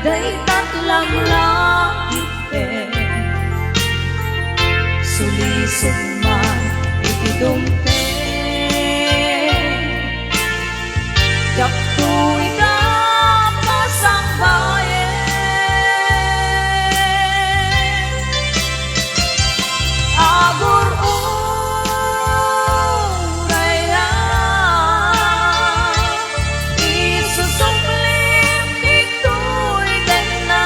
day tatlang langit sulisod man itidumpe jaktu'y kapas ang bayan agur uray na isusumlim ito'y den na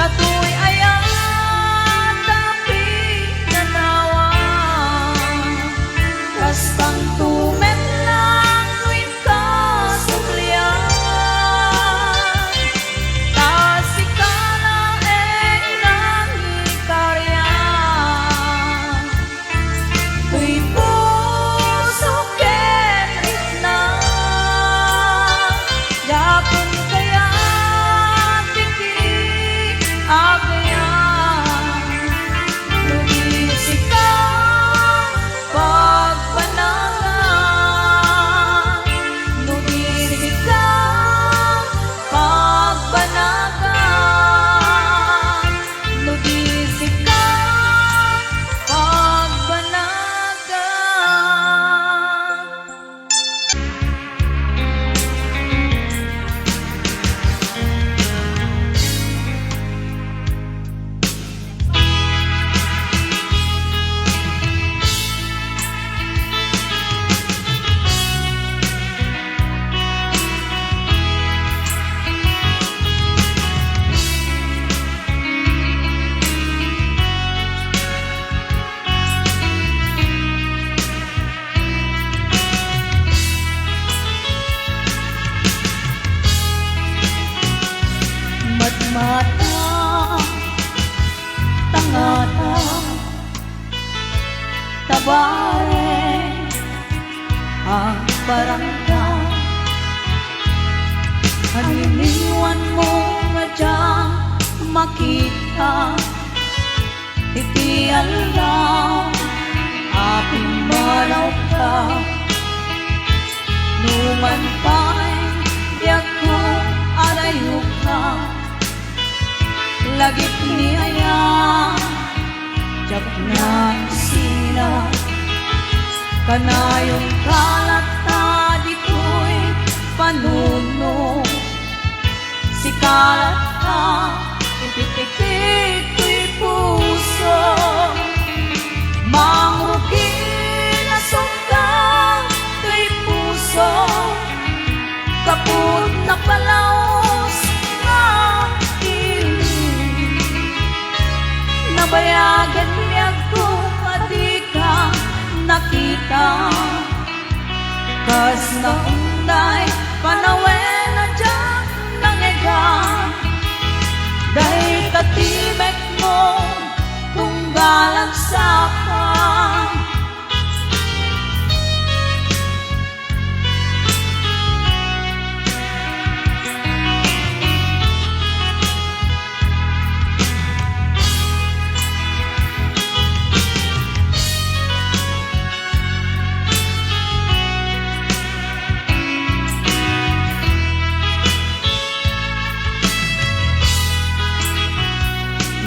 katu'y ayan tapi nanawa kastang tumen lang tuwin kasublian tasika na nang ikaryan tuy puso kenit na yapon kaya tikinig agayan lumisik ka pagbanagan lumisik ka pagbanagan lumisik ka pagbanagan. Matmata, tangata, tabare, ang barangay. Aniniwan mo nga dyan makita, iti alam, aping manaw ka. Numan pa'y diyak ko alayo ka. Lagip niya jak na sina kanayong kalata dito'y panuno si kalata ipitikik ko'y puso mangrugi na sunggang ko'y puso kaput na palaos na nabayagan niya ko pati ka nakita kas na unday panawen na dyan nangega dahil katimek mo kung galang sapan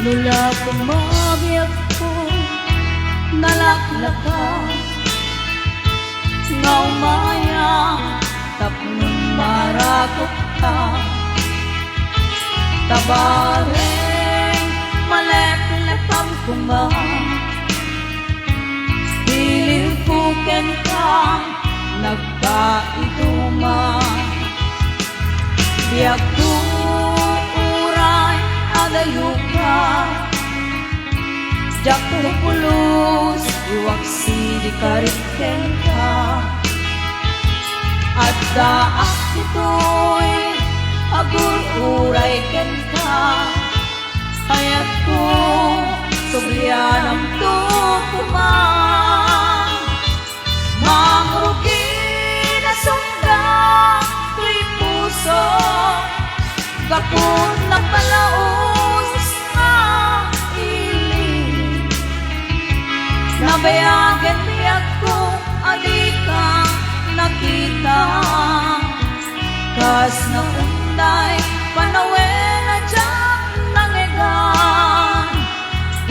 Lula kumabiyag ko nalaklakan nga umaya tapnong marakot ka tabareng malep-lepam kumang piling puken ka nagkaituman biyak tuuray adayo ka jak pulus iwaksi di kariken ka at daak ito'y agur-uray ken ka hayat ko sublian ang tukumang mangrugi na sunggang tuy puso gapon na palaos nga iling nabayagan niya ko alika nakita kas na day panawin na dyan nangegan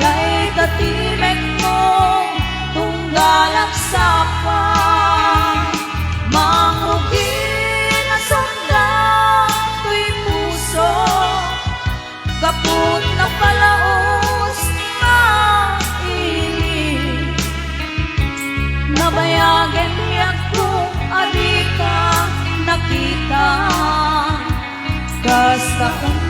lay tatimek mo tunggalak sapan mangrugi na sanda tuy puso kaput na palaos na ili nabayagan niya kung adi ka nakita kasta kung